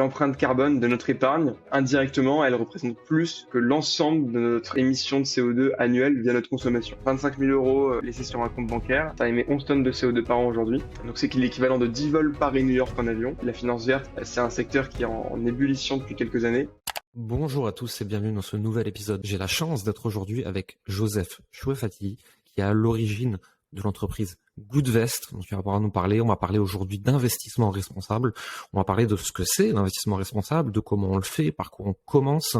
l'empreinte carbone de notre épargne, indirectement, elle représente plus que l'ensemble de notre émission de CO2 annuelle via notre consommation. 25 000 euros laissés sur un compte bancaire, ça émet 11 tonnes de CO2 par an aujourd'hui. Donc c'est l'équivalent de 10 vols Paris-New York en avion. La finance verte, c'est un secteur qui est en ébullition depuis quelques années. Bonjour à tous et bienvenue dans ce nouvel épisode. J'ai la chance d'être aujourd'hui avec Joseph Chouefati, qui est à l'origine de l'entreprise Goodvest, dont tu vas pouvoir nous parler. On va parler aujourd'hui d'investissement responsable. On va parler de ce que c'est l'investissement responsable, de comment on le fait, par quoi on commence.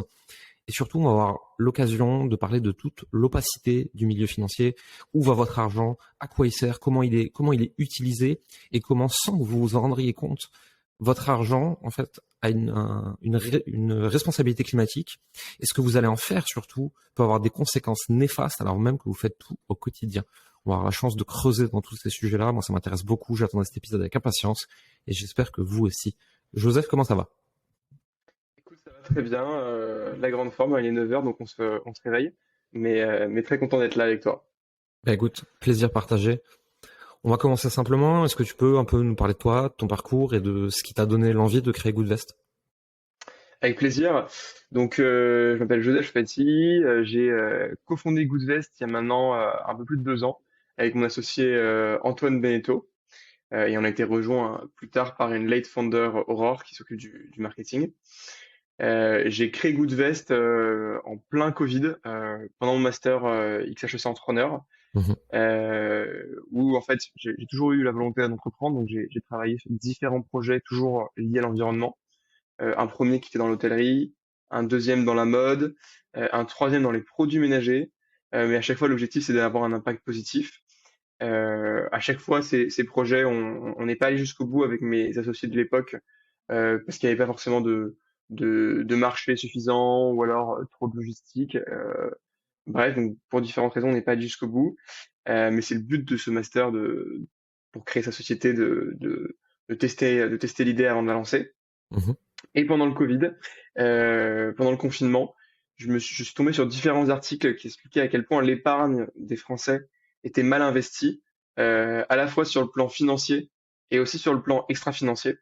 Et surtout, on va avoir l'occasion de parler de toute l'opacité du milieu financier. Où va votre argent? À quoi il sert? Comment il est utilisé? Et comment, sans que vous vous en rendiez compte, votre argent, en fait, a une responsabilité climatique. Et ce que vous allez en faire, surtout, peut avoir des conséquences néfastes, alors même que vous faites tout au quotidien. On va avoir la chance de creuser dans tous ces sujets-là. Moi, ça m'intéresse beaucoup. J'attendais cet épisode avec impatience et j'espère que vous aussi. Joseph, comment ça va? Écoute, ça va très bien. La grande forme, il est 9h, donc on se réveille. Mais très content d'être là avec toi. Bah écoute, plaisir partagé. On va commencer simplement. Est-ce que tu peux un peu nous parler de toi, de ton parcours et de ce qui t'a donné l'envie de créer Goodvest? Avec plaisir. Donc, je m'appelle Joseph Chouefati. J'ai cofondé Goodvest il y a maintenant un peu plus de 2 ans avec mon associé Antoine Beneteau. Et on a été rejoint plus tard par une late founder Aurore qui s'occupe du marketing. J'ai créé Goodvest en plein Covid pendant mon master XHEC Entrepreneur, Mhm. où en fait j'ai toujours eu la volonté d'entreprendre, donc j'ai travaillé sur différents projets toujours liés à l'environnement. Un premier qui était dans l'hôtellerie, un deuxième dans la mode, un troisième dans les produits ménagers, mais à chaque fois l'objectif c'est d'avoir un impact positif. À chaque fois ces projets, on n'est pas allé jusqu'au bout avec mes associés de l'époque parce qu'il n'y avait pas forcément de marché suffisant ou alors trop de logistique. Bref, donc pour différentes raisons, on n'est pas allé jusqu'au bout. Mais c'est le but de ce master pour créer sa société de tester l'idée avant de la lancer. Mhm. Et pendant le Covid, pendant le confinement, je suis tombé sur différents articles qui expliquaient à quel point l'épargne des Français était mal investie, à la fois sur le plan financier et aussi sur le plan extra-financier.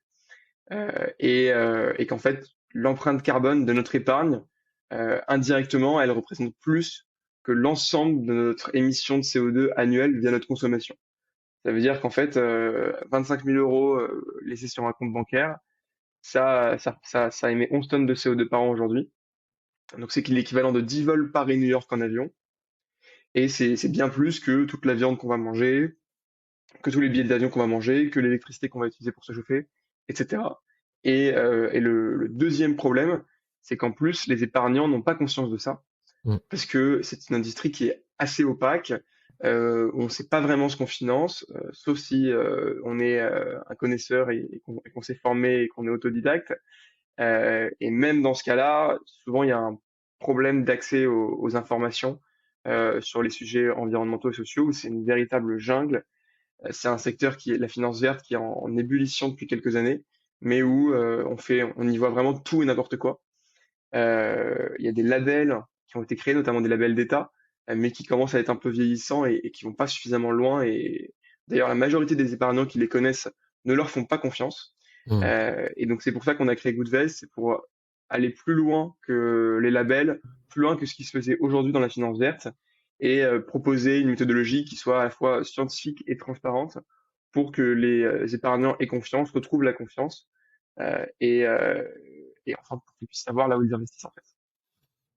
Et qu'en fait, l'empreinte carbone de notre épargne, indirectement, elle représente plus que l'ensemble de notre émission de CO2 annuelle via notre consommation. Ça veut dire qu'en fait, 25 000 euros laissés sur un compte bancaire, ça émet 11 tonnes de CO2 par an aujourd'hui. Donc c'est l'équivalent de 10 vols Paris-New York en avion. Et c'est bien plus que toute la viande qu'on va manger, que tous les billets d'avion qu'on va manger, que l'électricité qu'on va utiliser pour se chauffer, etc. Et le deuxième problème, c'est qu'en plus, les épargnants n'ont pas conscience de ça, Mhm. parce que c'est une industrie qui est assez opaque, on ne sait pas vraiment ce qu'on finance, sauf si on est un connaisseur et qu'on s'est formé et qu'on est autodidacte. Et même dans ce cas-là, souvent il y a un problème d'accès aux informations sur les sujets environnementaux et sociaux, où c'est une véritable jungle. C'est un secteur qui est la finance verte qui est en ébullition depuis quelques années, mais où on y voit vraiment tout et n'importe quoi. Il y a des labels qui ont été créés, notamment des labels d'État, mais qui commencent à être un peu vieillissants et qui vont pas suffisamment loin. Et d'ailleurs, la majorité des épargnants qui les connaissent ne leur font pas confiance. Mhm. Et donc c'est pour ça qu'on a créé Goodvest, c'est pour aller plus loin que les labels, plus loin que ce qui se faisait aujourd'hui dans la finance verte, et proposer une méthodologie qui soit à la fois scientifique et transparente pour que les épargnants aient confiance, retrouvent la confiance, euh, et, euh, et enfin pour qu'ils puissent savoir là où ils investissent en fait.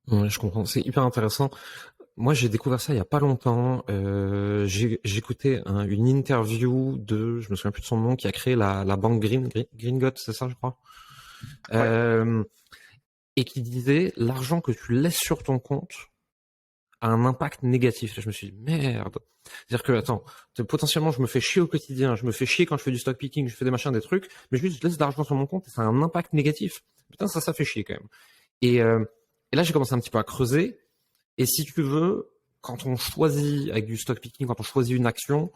Ouais, je comprends. C'est hyper intéressant. Moi, j'ai découvert ça il y a pas longtemps. J'écoutais une interview je me souviens plus de son nom, qui a créé la banque Gringot, c'est ça, je crois. Ouais. Euh, et qui disait l'argent que tu laisses sur ton compte a un impact négatif. Et je me suis dit merde. C'est-à-dire que attends, potentiellement je me fais chier au quotidien, je me fais chier quand je fais du stock picking, je fais des machins, des trucs, mais je laisse de l'argent sur mon compte et ça a un impact négatif. Putain, ça fait chier quand même. Et là, j'ai commencé un petit peu à creuser. Et si tu veux, quand on choisit avec du stock picking, quand on choisit une action,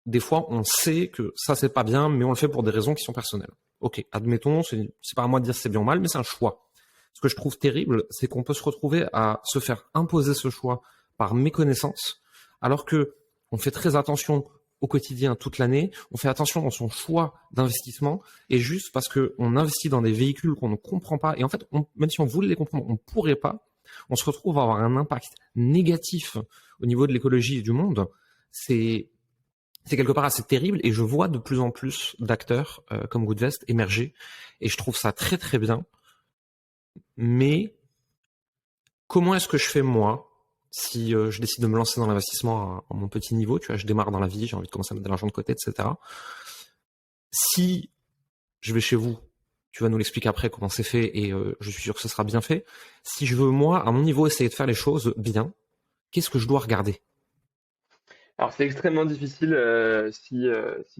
des fois, on sait que ça, c'est pas bien, mais on le fait pour des raisons qui sont personnelles. Ok, admettons, c'est pas à moi de dire si c'est bien ou mal, mais c'est un choix. Ce que je trouve terrible, c'est qu'on peut se retrouver à se faire imposer ce choix par méconnaissance, alors que on fait très attention au quotidien toute l'année, on fait attention dans son choix d'investissement, et juste parce que on investit dans des véhicules qu'on ne comprend pas, et en fait, même si on voulait les comprendre, on pourrait pas, on se retrouve à avoir un impact négatif au niveau de l'écologie et du monde. C'est quelque part assez terrible, et je vois de plus en plus d'acteurs comme Goodvest émerger, et je trouve ça très très bien. Mais comment est-ce que je fais moi si je décide de me lancer dans l'investissement à mon petit niveau, tu vois, je démarre dans la vie, j'ai envie de commencer à mettre de l'argent de côté, etc. Si je vais chez vous, tu vas nous l'expliquer après comment c'est fait, et je suis sûr que ce sera bien fait. Si je veux moi, à mon niveau, essayer de faire les choses bien, qu'est-ce que je dois regarder? Alors c'est extrêmement difficile si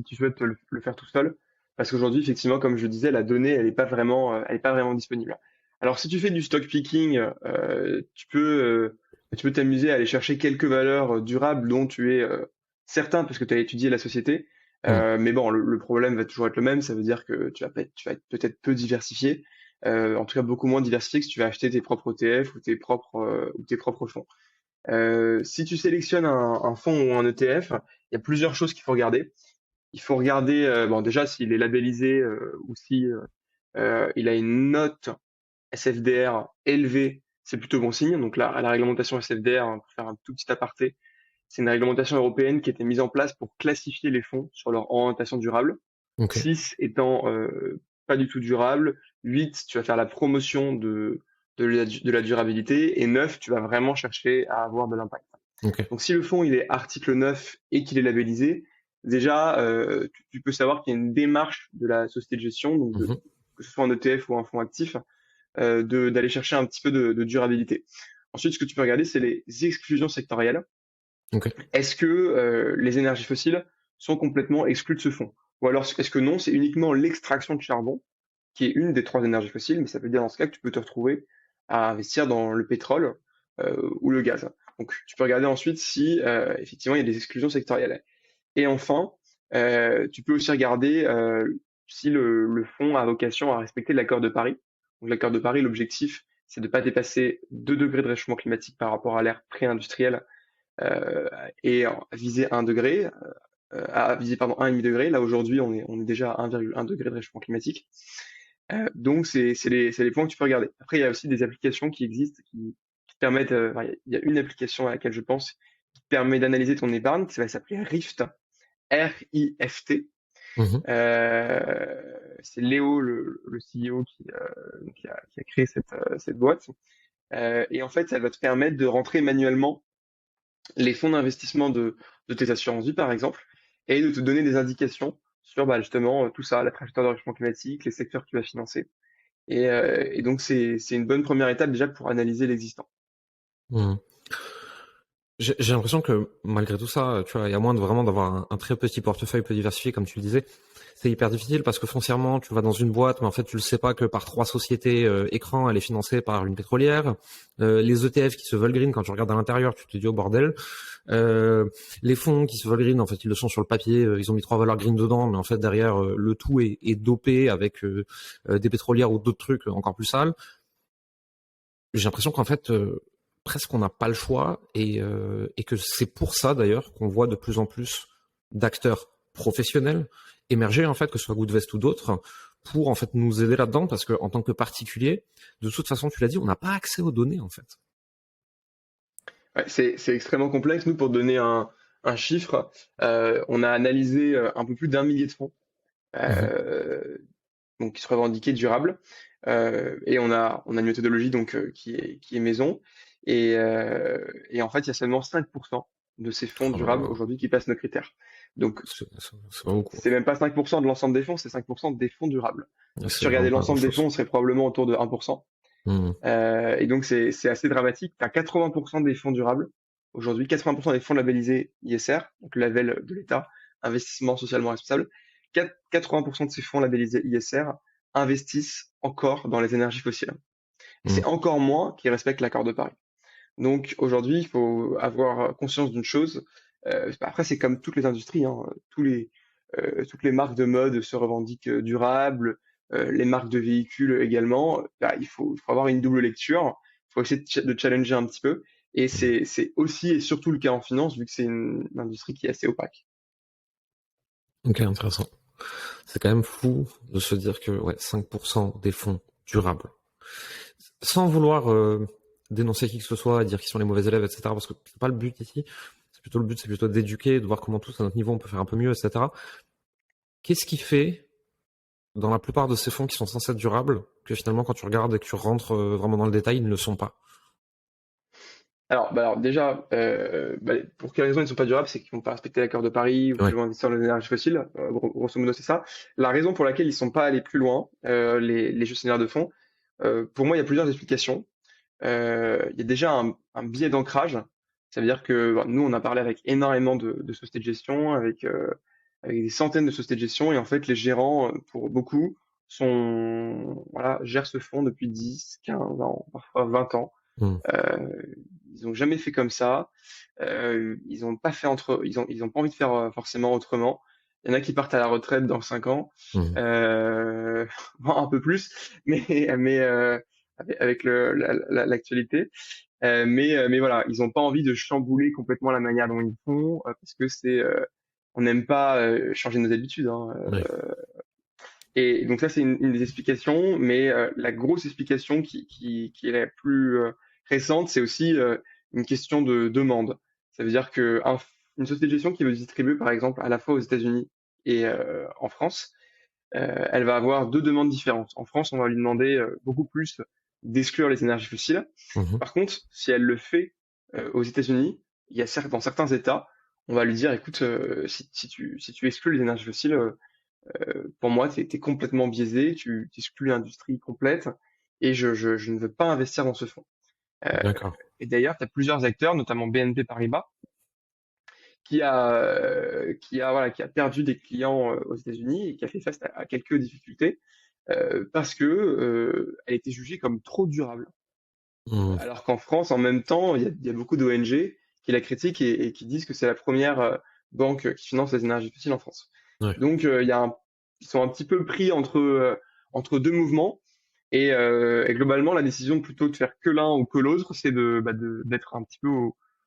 tu souhaites le faire tout seul, parce qu'aujourd'hui, effectivement, comme je disais, la donnée, elle est pas vraiment disponible. Alors si tu fais du stock picking, tu peux t'amuser à aller chercher quelques valeurs durables dont tu es certain, parce que tu as étudié la société. Hmm. Mais bon, le problème va toujours être le même, ça veut dire que tu vas être peut-être peu diversifié, en tout cas beaucoup moins diversifié que si tu vas acheter tes propres ETF ou tes propres fonds. Si tu sélectionnes un fonds ou un ETF, il y a plusieurs choses qu'il faut regarder. Il faut regarder, bon, déjà s'il est labellisé ou si il a une note SFDR élevée, c'est plutôt bon signe. Donc là, la réglementation SFDR, hein, pour faire un tout petit aparté, c'est une réglementation européenne qui a été mise en place pour classifier les fonds sur leur orientation durable. Ok. 6 étant pas du tout durable, 8 tu vas faire la promotion de la durabilité, et 9 tu vas vraiment chercher à avoir de l'impact. Ok. Donc si le fonds il est article 9 et qu'il est labellisé, déjà tu peux savoir qu'il y a une démarche de la société de gestion, donc Mhm. que ce soit un ETF ou un fonds actif, d'aller chercher un petit peu de durabilité. Ensuite, ce que tu peux regarder, c'est les exclusions sectorielles. Ok. Est-ce que les énergies fossiles sont complètement exclues de ce fonds? Ou alors est-ce que non, c'est uniquement l'extraction de charbon qui est une des trois énergies fossiles, mais ça veut dire dans ce cas que tu peux te retrouver à investir dans le pétrole ou le gaz. Donc tu peux regarder ensuite si effectivement il y a des exclusions sectorielles. Et enfin, tu peux aussi regarder si le fonds a vocation à respecter l'accord de Paris. Donc l'accord de Paris, l'objectif, c'est de ne pas dépasser 2 degrés de réchauffement climatique par rapport à l'ère pré-industrielle et viser 1 degré, à viser pardon 1,5 degré. Là aujourd'hui, on est déjà à 1,1 degré de réchauffement climatique. Donc c'est les points que tu peux regarder. Après, il y a aussi des applications qui existent qui te permettent. Enfin, il y a une application à laquelle je pense qui te permet d'analyser ton épargne, qui va s'appeler Rift, RIFT. Mhm. C'est Léo, le CEO, qui a créé cette boîte. Et en fait, ça va te permettre de rentrer manuellement les fonds d'investissement de tes assurances vie, par exemple, et de te donner des indications sur bah, justement tout ça, la trajectoire de réchauffement climatique, les secteurs que tu vas financer. Et donc, c'est une bonne première étape déjà pour analyser l'existant. Mhm. J'ai l'impression que malgré tout ça, tu vois, il y a moins de vraiment d'avoir un très petit portefeuille peu diversifié, comme tu le disais. C'est hyper difficile parce que foncièrement, tu vas dans une boîte, mais en fait, tu le sais pas que par 3 sociétés écran, elle est financée par une pétrolière. Les ETF qui se veulent green, quand tu regardes à l'intérieur, tu te dis oh bordel. Les fonds qui se veulent green, en fait, ils le sont sur le papier, ils ont mis 3 valeurs green dedans, mais en fait derrière, le tout est dopé avec des pétrolières ou d'autres trucs encore plus sales. J'ai l'impression qu'en fait, presque on n'a pas le choix, et que c'est pour ça d'ailleurs qu'on voit de plus en plus d'acteurs professionnels émerger, en fait, que ce soit Goodvest ou d'autres, pour en fait nous aider là-dedans, parce que en tant que particulier, de toute façon, tu l'as dit, on n'a pas accès aux données en fait. Ouais, c'est extrêmement complexe. Nous, pour te donner un chiffre, on a analysé un peu plus d'1 millier de fonds, Mhm. euh, donc qui se revendiquaient durables. Et on a une méthodologie donc qui est maison. Et en fait, il y a seulement 5% de ces fonds Oh là durables là, aujourd'hui qui passent nos critères. Donc, c'est pas beaucoup. c'est même pas 5% de l'ensemble des fonds, c'est 5% des fonds durables. Donc, si tu C'est vraiment regardais pas l'ensemble des grand-chose. fonds, on serait probablement autour de 1%. Mhm. Et donc, c'est assez dramatique. Tu as 80% des fonds durables. Aujourd'hui, 80% des fonds labellisés ISR, donc label de l'État, investissement socialement responsable. 80% de ces fonds labellisés ISR investissent encore dans les énergies fossiles. Et c'est Mhm. encore moins qui respectent l'accord de Paris. Donc aujourd'hui, il faut avoir conscience d'une chose. Après, c'est comme toutes les industries, hein, toutes les marques de mode se revendiquent durables, les marques de véhicules également. Bah, il faut avoir une double lecture. Il faut essayer de challenger un petit peu. Et c'est aussi et surtout le cas en finance, vu que c'est une industrie qui est assez opaque. Ok, intéressant. C'est quand même fou de se dire que 5% des fonds durables, sans vouloir dénoncer qui que ce soit, dire qu'ils sont les mauvais élèves, etc. Parce que c'est pas le but ici. Le but, c'est plutôt d'éduquer, de voir comment tous à notre niveau on peut faire un peu mieux, etc. Qu'est-ce qui fait, dans la plupart de ces fonds qui sont censés être durables, que finalement quand tu regardes et que tu rentres vraiment dans le détail, ils ne le sont pas? Alors déjà, pour quelle raison ils ne sont pas durables, c'est qu'ils vont pas respecter l'accord de Paris ou Ouais. qu'ils vont investir dans les énergies fossiles. Grosso modo, c'est ça. La raison pour laquelle ils sont pas allés plus loin, les gestionnaires de fonds, pour moi, il y a plusieurs explications. Il y a déjà un biais d'ancrage. Ça veut dire que nous, on a parlé avec énormément de sociétés de gestion, avec des centaines de sociétés de gestion, et en fait, les gérants, pour beaucoup, voilà, gèrent ce fonds depuis 10, 15 ans, parfois 20 ans. Hmm. Ils ont jamais fait comme ça. Ils ont pas fait ils ont pas envie de faire forcément autrement. Il y en a qui partent à la retraite dans 5 ans, Hmm. voire un peu plus, mais avec l'actualité. Mais voilà, ils ont pas envie de chambouler complètement la manière dont ils font, parce que on n'aime pas changer nos habitudes, hein. Ouais. Et donc ça, c'est une des explications, mais la grosse explication qui est la plus récente, c'est aussi une question de demande. Ça veut dire que une société de gestion qui veut se distribuer, par exemple, à la fois aux États-Unis et en France, elle va avoir deux demandes différentes. En France, on va lui demander beaucoup plus d'exclure les énergies fossiles. Mhm. Par contre, si elle le fait aux États-Unis, il y a dans certains États, on va lui dire, écoute, si tu exclus les énergies fossiles, pour moi, tu es complètement biaisé, tu exclus l'industrie complète, et je ne veux pas investir dans ce fonds. Euh, D'accord. et d'ailleurs, tu as plusieurs acteurs, notamment BNP Paribas, voilà, qui a perdu des clients aux États-Unis et qui a fait face à quelques difficultés parce que elle était jugée comme trop durable. Hmm. Alors qu'en France, en même temps, il y a beaucoup d'ONG qui la critiquent et qui disent que c'est la première banque qui finance les énergies fossiles en France. Ouais. Donc, ils sont un petit peu pris entre deux mouvements. Et globalement, la décision plutôt de faire que l'un ou que l'autre, c'est d'être un petit peu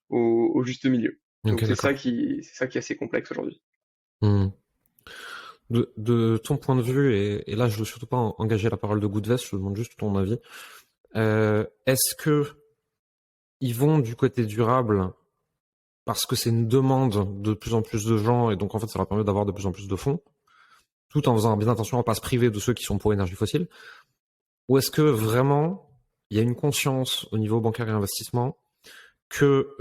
au juste milieu. Ok, Donc d'accord. c'est ça qui est assez complexe aujourd'hui. Hmm. De ton point de vue, et là je veux surtout pas engager la parole de Goodvest, je te demande juste ton avis. Est-ce que ils vont du côté durable parce que c'est une demande de plus en plus de gens et donc en fait ça leur permet d'avoir de plus en plus de fonds, tout en faisant bien attention à ne pas se priver de ceux qui sont pour l'énergie fossile? Ou est-ce que vraiment il y a une conscience au niveau bancaire et investissement que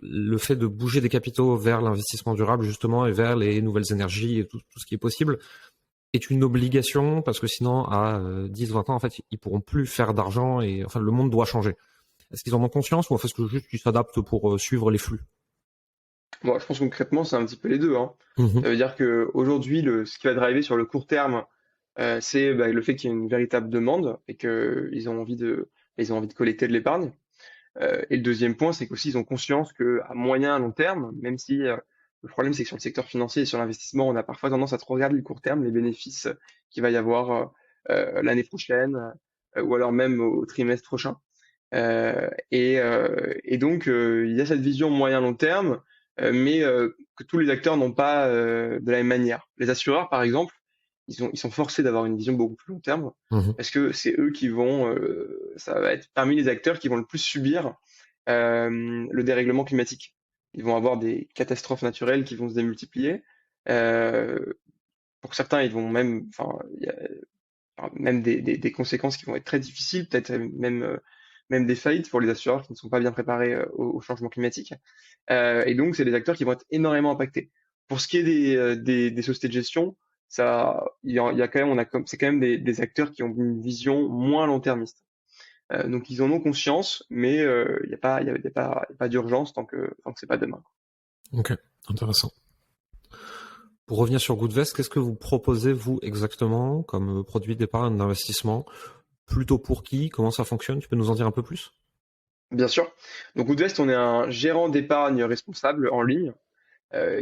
le fait de bouger des capitaux vers l'investissement durable justement et vers les nouvelles énergies et tout ce qui est possible est une obligation parce que sinon à 10-20 ans en fait ils pourront plus faire d'argent et enfin le monde doit changer. Est-ce qu'ils en ont conscience ou en fait est-ce que juste ils s'adaptent pour suivre les flux? Bon, je pense concrètement, c'est un petit peu les deux, hein. Mhm. Ça veut dire que aujourd'hui, ce qui va driver sur le court terme, c'est le fait qu'il y ait une véritable demande et ils ont envie de collecter de l'épargne. Et le deuxième point, c'est qu'aussi ils ont conscience que à moyen à long terme, même si le problème c'est que sur le secteur financier et sur l'investissement, on a parfois tendance à trop regarder le court terme, les bénéfices qu'il va y avoir l'année prochaine ou alors même au trimestre prochain. Et donc il y a cette vision moyen long terme, mais que tous les acteurs n'ont pas de la même manière. Les assureurs, par exemple, ils sont forcés d'avoir une vision beaucoup plus long terme Mhm. parce que c'est eux qui ça va être parmi les acteurs qui vont le plus subir le dérèglement climatique. Ils vont avoir des catastrophes naturelles qui vont se démultiplier. Euh, pour certains, ils vont même, enfin, il y a même des conséquences qui vont être très difficiles, peut-être même des faillites pour les assureurs qui ne sont pas bien préparés au changement climatique. Et donc, c'est des acteurs qui vont être énormément impactés. Pour ce qui est des sociétés de gestion, il y a quand même, c'est quand même des acteurs qui ont une vision moins long-termiste. Donc ils en ont conscience, mais il y a pas d'urgence tant que c'est pas demain. Ok, intéressant. Pour revenir sur Goodvest, qu'est-ce que vous proposez, vous, exactement, comme produit d'épargne d'investissement? Plutôt pour qui? Comment ça fonctionne? Tu peux nous en dire un peu plus? Bien sûr. Donc Woodvest, on est un gérant d'épargne responsable en ligne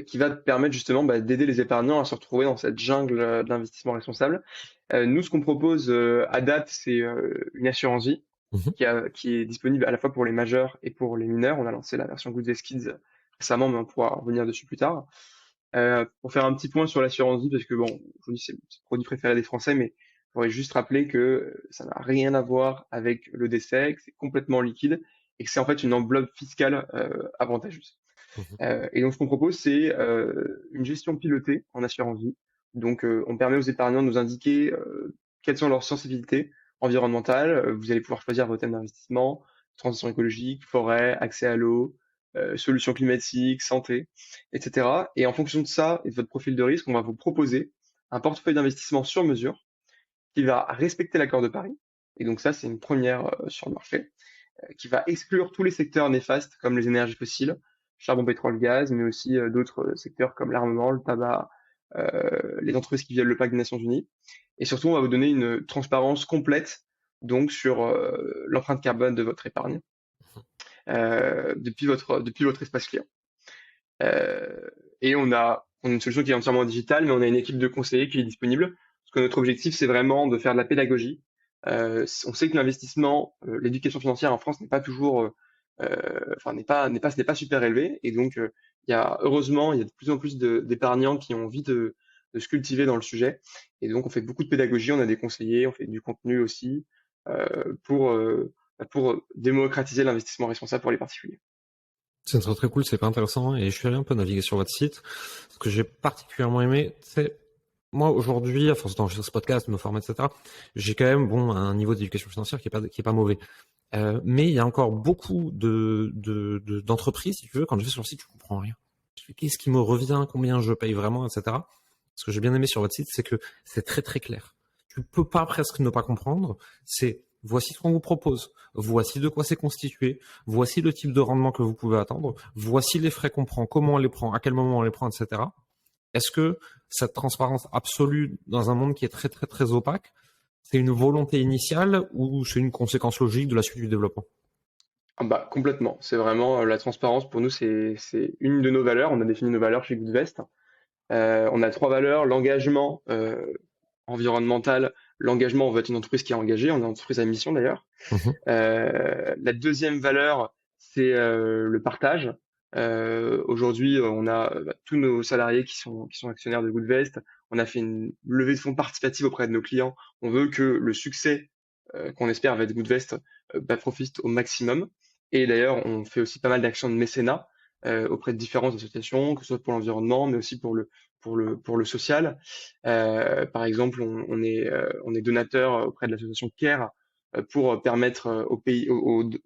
qui va te permettre justement d'aider les épargnants à se retrouver dans cette jungle d'investissement responsable. Nous, ce qu'on propose à date, c'est une assurance vie Mhm. qui est disponible à la fois pour les majeurs et pour les mineurs. On a lancé la version Goodvest Kids récemment, mais on pourra revenir dessus plus tard. Pour faire un petit point sur l'assurance vie, parce que bon, aujourd'hui c'est le produit préféré des Français, mais je voudrais juste rappeler que ça n'a rien à voir avec le décès, que c'est complètement liquide et que c'est en fait une enveloppe fiscale avantageuse. Mhm. Et donc ce qu'on propose, c'est une gestion pilotée en assurance vie. Donc on permet aux épargnants de nous indiquer quelles sont leurs sensibilités environnementales. Vous allez pouvoir choisir vos thèmes d'investissement, transition écologique, forêt, accès à l'eau, solutions climatiques, santé, etc. Et en fonction de ça et de votre profil de risque, on va vous proposer un portefeuille d'investissement sur mesure qui va respecter l'accord de Paris. Et donc ça, c'est une première sur le marché, qui va exclure tous les secteurs néfastes comme les énergies fossiles, charbon, pétrole, gaz, mais aussi d'autres secteurs comme l'armement, le tabac, les entreprises qui violent le pacte des Nations Unies. Et surtout, on va vous donner une transparence complète donc sur l'empreinte carbone de votre épargne depuis votre espace client. Euh, et on a une solution qui est entièrement digitale, mais on a une équipe de conseillers qui est disponible. Parce que notre objectif, c'est vraiment de faire de la pédagogie. On sait que l'investissement, l'éducation financière en France n'est pas toujours, enfin n'est pas super élevé. Et donc, heureusement, il y a de plus en plus d'épargnants qui ont envie de se cultiver dans le sujet. Et donc, on fait beaucoup de pédagogie. On a des conseillers, on fait du contenu aussi pour démocratiser l'investissement responsable pour les particuliers. C'est très très cool, c'est pas intéressant. Et je suis allé un peu naviguer sur votre site. Ce que j'ai particulièrement aimé, c'est moi aujourd'hui, à force d'enregistrer ce podcast, de me former, etc., j'ai quand même un niveau d'éducation financière qui est pas mauvais. Mais il y a encore beaucoup d'entreprises, si tu veux, quand je vais sur le site, je comprends rien. Je fais qu'est-ce qui me revient, combien je paye vraiment, etc. Ce que j'ai bien aimé sur votre site, c'est que c'est très très clair. Tu peux pas presque ne pas comprendre. C'est voici ce qu'on vous propose, voici de quoi c'est constitué, voici le type de rendement que vous pouvez attendre, voici les frais qu'on prend, comment on les prend, à quel moment on les prend, etc. Est-ce que cette transparence absolue dans un monde qui est très très très opaque, c'est une volonté initiale ou c'est une conséquence logique de la suite du développement? Ah bah, complètement. C'est vraiment la transparence pour nous, c'est une de nos valeurs. On a défini nos valeurs chez Goodvest. On a trois valeurs, l'engagement environnemental, l'engagement, on veut être une entreprise qui est engagée, on est une entreprise à mission d'ailleurs. Mhm. La deuxième valeur, c'est le partage. Aujourd'hui, on a tous nos salariés qui sont actionnaires de Goodvest. On a fait une levée de fonds participative auprès de nos clients. On veut que le succès qu'on espère avec Goodvest profite au maximum. Et d'ailleurs, on fait aussi pas mal d'actions de mécénat auprès de différentes associations, que ce soit pour l'environnement, mais aussi pour le social. Par exemple, on est donateur auprès de l'association CARE pour permettre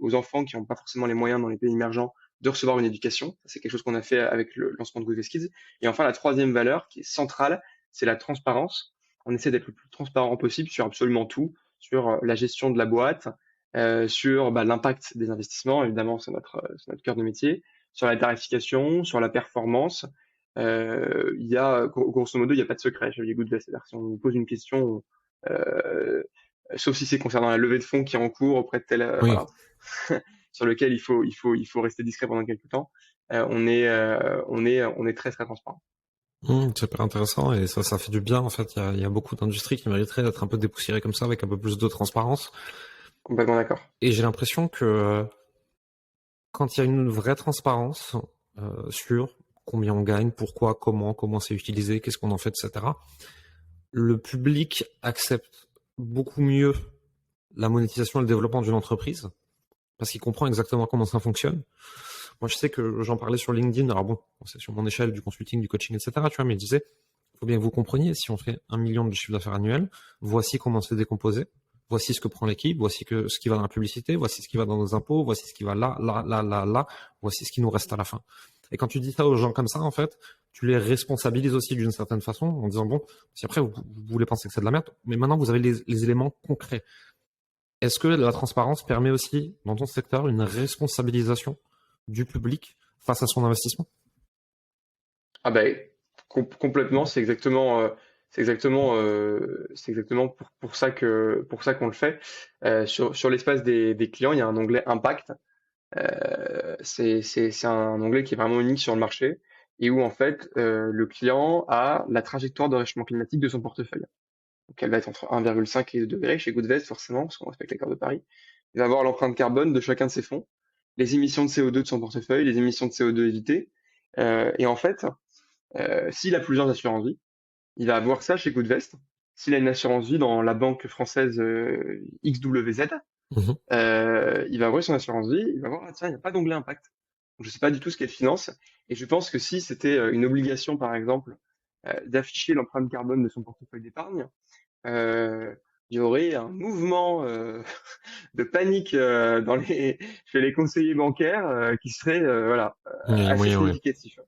aux enfants qui n'ont pas forcément les moyens dans les pays émergents de recevoir une éducation. C'est quelque chose qu'on a fait avec le lancement de Good Kids. Et enfin, la troisième valeur qui est centrale, c'est la transparence. On essaie d'être le plus transparent possible sur absolument tout, sur la gestion de la boîte, sur l'impact des investissements, évidemment, c'est notre cœur de métier, sur la tarification, sur la performance. Grosso modo, il n'y a pas de secret chez Goodvest. C'est-à-dire que si on nous pose une question, euh, sauf si c'est concernant la levée de fonds qui est en cours auprès de tel, Oui. voilà, sur lequel il faut rester discret pendant quelques temps. On est très très transparent. C'est super intéressant et ça fait du bien. En fait, il y a beaucoup d'industries qui mériteraient d'être un peu dépoussiérées comme ça avec un peu plus de transparence. Complètement d'accord. Et j'ai l'impression que quand il y a une vraie transparence sur combien on gagne, pourquoi, comment c'est utilisé, qu'est-ce qu'on en fait, etc., le public accepte beaucoup mieux la monétisation et le développement d'une entreprise parce qu'il comprend exactement comment ça fonctionne. Moi, je sais que j'en parlais sur LinkedIn. Alors bon, c'est sur mon échelle du consulting, du coaching, etc. Tu vois, mais je disais, il faut bien que vous compreniez, si on fait 1 million de chiffre d'affaires annuel, voici comment c'est décomposé, voici ce que prend l'équipe, voici ce qui va dans la publicité, voici ce qui va dans nos impôts, voici ce qui va là, voici ce qui nous reste à la fin. Et quand tu dis ça aux gens comme ça, en fait, tu les responsabilises aussi d'une certaine façon en disant, bon, si après vous voulez penser que c'est de la merde, mais maintenant vous avez les éléments concrets. Est-ce que la transparence permet aussi, dans ton secteur, une responsabilisation du public face à son investissement? Ah ben complètement, c'est exactement pour ça qu'on le fait. Sur l'espace des clients, il y a un onglet impact. C'est un onglet qui est vraiment unique sur le marché et où en fait le client a la trajectoire de réchauffement climatique de son portefeuille. Donc elle va être entre 1,5 et 2 degrés chez Goodvest forcément, parce qu'on respecte l'accord de Paris. Il va avoir l'empreinte carbone de chacun de ses fonds, les émissions de CO2 de son portefeuille, les émissions de CO2 évitées. Et en fait, S'il a plusieurs assurances vie, il va avoir ça chez Goodvest. S'il a une assurance vie dans la banque française XWZ, Mhm. il va avoir son assurance vie, il va voir, ah, tiens, il n'y a pas d'onglet impact. Donc, je ne sais pas du tout ce qu'elle finance. Et je pense que si c'était une obligation, par exemple, d'afficher l'empreinte carbone de son portefeuille d'épargne, euh, il y aurait un mouvement de panique chez les conseillers bancaires qui serait voilà, Il y a assez moyen, ouais. significatif.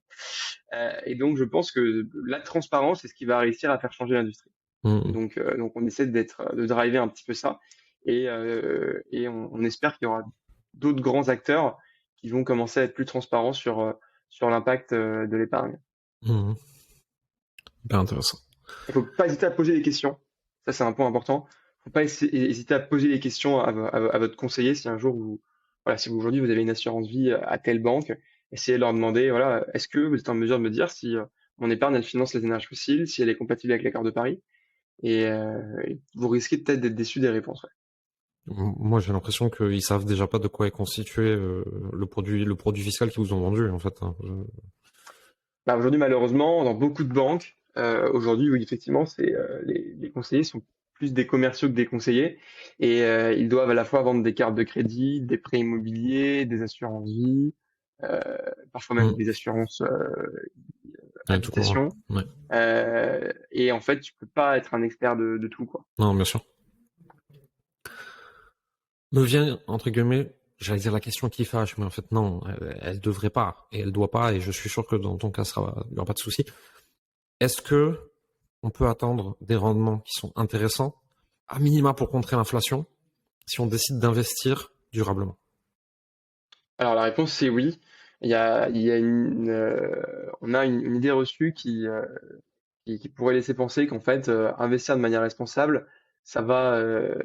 Et donc, je pense que la transparence est ce qui va réussir à faire changer l'industrie. Mhm. Donc on essaie de driver un petit peu ça, et on espère qu'il y aura d'autres grands acteurs qui vont commencer à être plus transparents sur l'impact de l'épargne. Mhm. Hyper intéressant. Il faut pas hésiter à poser des questions. Ça, c'est un point important. Faut pas hésiter à poser des questions à votre conseiller si un jour voilà, si aujourd'hui vous avez une assurance vie à telle banque, essayez de leur demander, voilà, est-ce que vous êtes en mesure de me dire si mon épargne elle finance les énergies fossiles, si elle est compatible avec l'accord de Paris, et vous risquez peut-être d'être déçu des réponses. Ouais. Moi, j'ai l'impression qu'ils savent déjà pas de quoi est constitué le produit fiscal qu'ils vous ont vendu, en fait, hein. Bah, aujourd'hui, malheureusement, dans beaucoup de banques, aujourd'hui, oui, effectivement, les conseillers sont plus des commerciaux que des conseillers, et ils doivent à la fois vendre des cartes de crédit, des prêts immobiliers, des assurances vie, euh, parfois même Mhm. des assurances Ouais, tout court, habitation. ouais. Et en fait, tu peux pas être un expert de tout, quoi. Non, bien sûr. Me vient, entre guillemets, j'allais dire la question qui fâche, mais en fait, non, elle devrait pas, et elle doit pas, et je suis sûr que dans ton cas, il n'y aura pas de souci. Est-ce que on peut attendre des rendements qui sont intéressants, à minima pour contrer l'inflation, si on décide d'investir durablement? Alors la réponse c'est oui. Il y a on a une idée reçue qui pourrait laisser penser qu'en fait, investir de manière responsable, ça va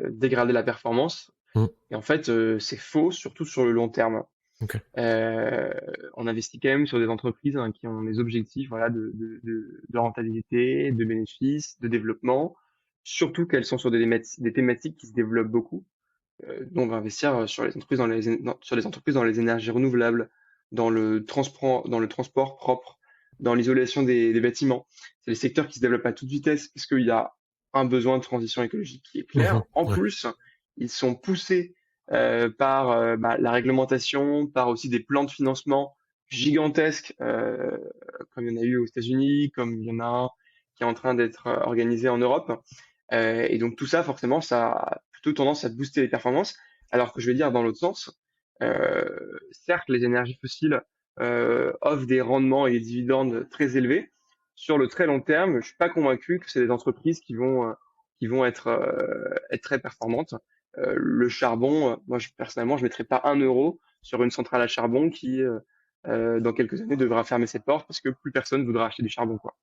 dégrader la performance. Hmm, Et en fait, c'est faux, surtout sur le long terme. ok. Euh, on investit quand même sur des entreprises hein, qui ont des objectifs voilà, de rentabilité, de bénéfices, de développement, surtout qu'elles sont sur des thématiques qui se développent beaucoup. Donc investir sur les entreprises sur les entreprises dans les énergies renouvelables, dans le transport propre, dans l'isolation des bâtiments. C'est des secteurs qui se développent à toute vitesse parce qu'il y a un besoin de transition écologique qui est Mhm, clair. En ouais. plus, ils sont poussés par la réglementation, par aussi des plans de financement gigantesques, comme il y en a eu aux États-Unis, comme il y en a un qui est en train d'être organisé en Europe. Et donc tout ça, forcément, ça a plutôt tendance à booster les performances, alors que je vais dire dans l'autre sens, certes, les énergies fossiles offrent des rendements et des dividendes très élevés. Sur le très long terme, je suis pas convaincu que c'est des entreprises qui vont être très performantes. Le charbon, moi personnellement, je mettrais pas 1 euro sur une centrale à charbon qui, dans quelques années, devra fermer ses portes parce que plus personne voudra acheter du charbon, quoi.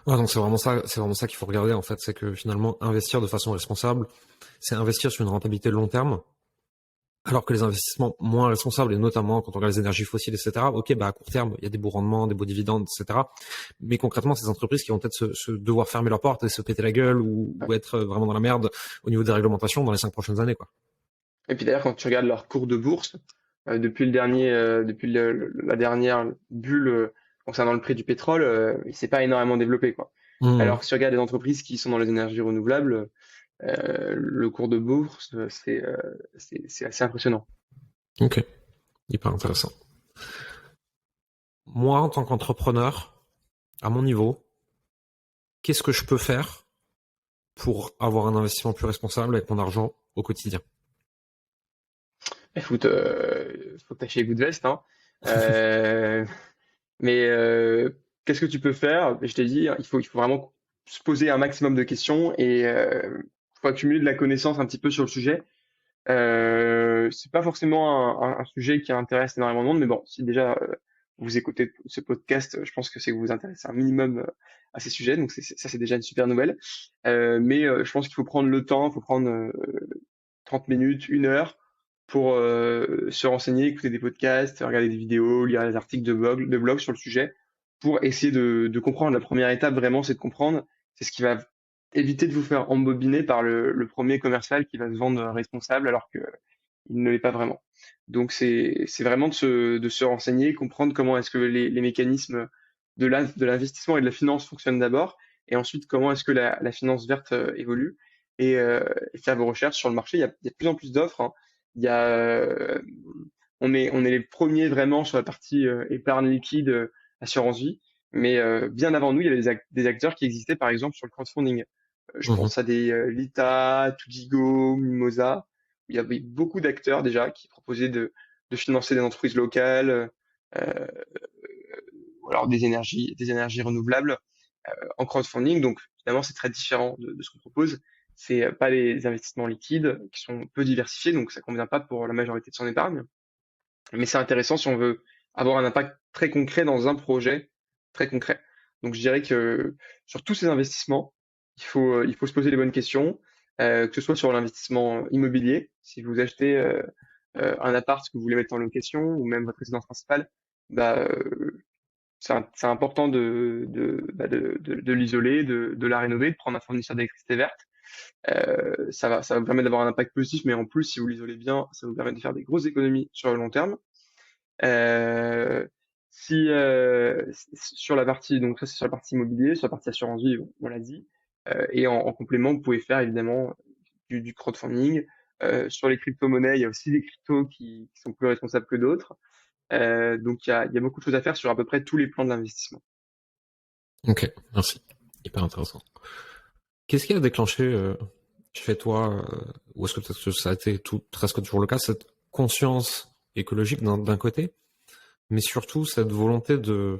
Ouais, donc c'est vraiment ça qu'il faut regarder en fait, c'est que finalement investir de façon responsable, c'est investir sur une rentabilité long terme, alors que les investissements moins responsables, et notamment quand on regarde les énergies fossiles, etc., ok, bah à court terme, il y a des beaux rendements, des beaux dividendes, etc. Mais concrètement, ces entreprises qui vont peut-être devoir fermer leurs portes et se péter la gueule ou être vraiment dans la merde au niveau des réglementations dans les 5 prochaines années, quoi. Et puis d'ailleurs, quand tu regardes leur cours de bourse, depuis la dernière bulle concernant le prix du pétrole, il s'est pas énormément développé, quoi. Mmh. Alors que si tu regardes les entreprises qui sont dans les énergies renouvelables, le cours de bourse, c'est assez impressionnant. Ok, hyper intéressant. Moi, en tant qu'entrepreneur, à mon niveau, qu'est-ce que je peux faire pour avoir un investissement plus responsable avec mon argent au quotidien? Écoute, faut que tu achètes Goodvest, hein. Euh, mais qu'est-ce que tu peux faire? Je t'ai dit, il faut vraiment se poser un maximum de questions et faut accumuler de la connaissance un petit peu sur le sujet. C'est pas forcément un sujet qui intéresse énormément de monde, mais bon, si déjà vous écoutez ce podcast, je pense que c'est que vous vous intéressez un minimum à ces sujets, donc ça c'est déjà une super nouvelle. Mais je pense qu'il faut prendre le temps, il faut prendre 30 minutes, 1 heure pour se renseigner, écouter des podcasts, regarder des vidéos, lire des articles de blog sur le sujet, pour essayer de comprendre. La première étape vraiment, c'est de comprendre. C'est ce qui va éviter de vous faire embobiner par le premier commercial qui va se vendre responsable alors que il ne l'est pas vraiment. Donc c'est vraiment de se renseigner, comprendre comment est-ce que les mécanismes de l'investissement et de la finance fonctionne d'abord, et ensuite comment est-ce que la finance verte évolue, et faire vos recherches sur le marché. Il y a de plus en plus d'offres, hein. Il y a, on est les premiers vraiment sur la partie épargne liquide, assurance vie, mais bien avant nous, il y avait des acteurs qui existaient par exemple sur le crowdfunding. Je Mhm. pense à des Lita, Tudigo, Mimosa. Il y avait beaucoup d'acteurs déjà qui proposaient de financer des entreprises locales, euh, ou alors des énergies renouvelables en crowdfunding. Donc finalement, c'est très différent de ce qu'on propose. C'est pas des investissements liquides qui sont peu diversifiés, donc ça convient pas pour la majorité de son épargne. Mais c'est intéressant si on veut avoir un impact très concret dans un projet très concret. Donc je dirais que sur tous ces investissements, il faut se poser les bonnes questions, que ce soit sur l'investissement immobilier, si vous achetez un appart que vous voulez mettre en location, ou même votre résidence principale, bah, c'est important de l'isoler, de la rénover, de prendre un fournisseur d'électricité verte. Ça va vous permettre d'avoir un impact positif, mais en plus, si vous l'isolez bien, ça vous permet de faire des grosses économies sur le long terme. Euh, si sur la partie, donc ça c'est sur la partie immobilier, sur la partie assurance vie, on l'a dit. Et en complément, vous pouvez faire évidemment du crowdfunding. Sur les crypto-monnaies, il y a aussi des cryptos qui sont plus responsables que d'autres. Donc il y a beaucoup de choses à faire sur à peu près tous les plans de l'investissement. Ok, merci. Hyper intéressant. Qu'est-ce qui a déclenché chez toi, ou est-ce que peut-être que ça a été tout presque toujours le cas, cette conscience écologique d'un côté, mais surtout cette volonté de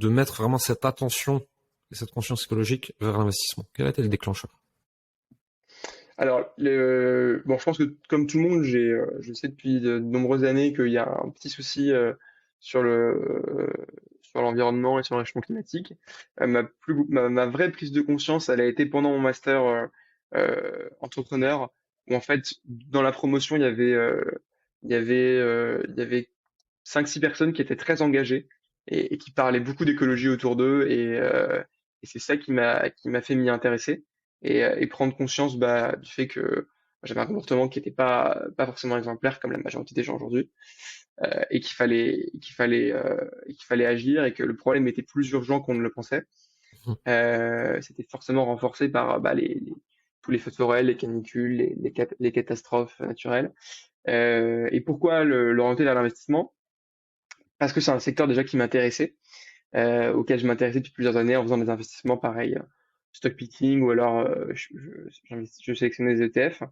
mettre vraiment cette attention et cette conscience écologique vers l'investissement? Quel a été le déclencheur? Alors, bon, je pense que comme tout le monde, je sais depuis de nombreuses années qu'il y a un petit souci sur sur l'environnement et sur le réchauffement climatique. Ma vraie prise de conscience, elle a été pendant mon master entrepreneur, où en fait, dans la promotion, il y avait 5-6 personnes qui étaient très engagées et qui parlaient beaucoup d'écologie autour d'eux, et c'est ça qui m'a fait m'y intéresser et prendre conscience du fait que j'avais un comportement qui n'était pas forcément exemplaire comme la majorité des gens aujourd'hui, et qu'il fallait agir, et que le problème était plus urgent qu'on ne le pensait. Mhm. C'était forcément renforcé par tous les feux de forêt, les canicules, les catastrophes naturelles. Et pourquoi l'orienter vers l'investissement? Parce que c'est un secteur déjà qui m'intéressait, auquel je m'intéressais depuis plusieurs années en faisant des investissements pareils, stock picking, ou alors je sélectionnais des ETF.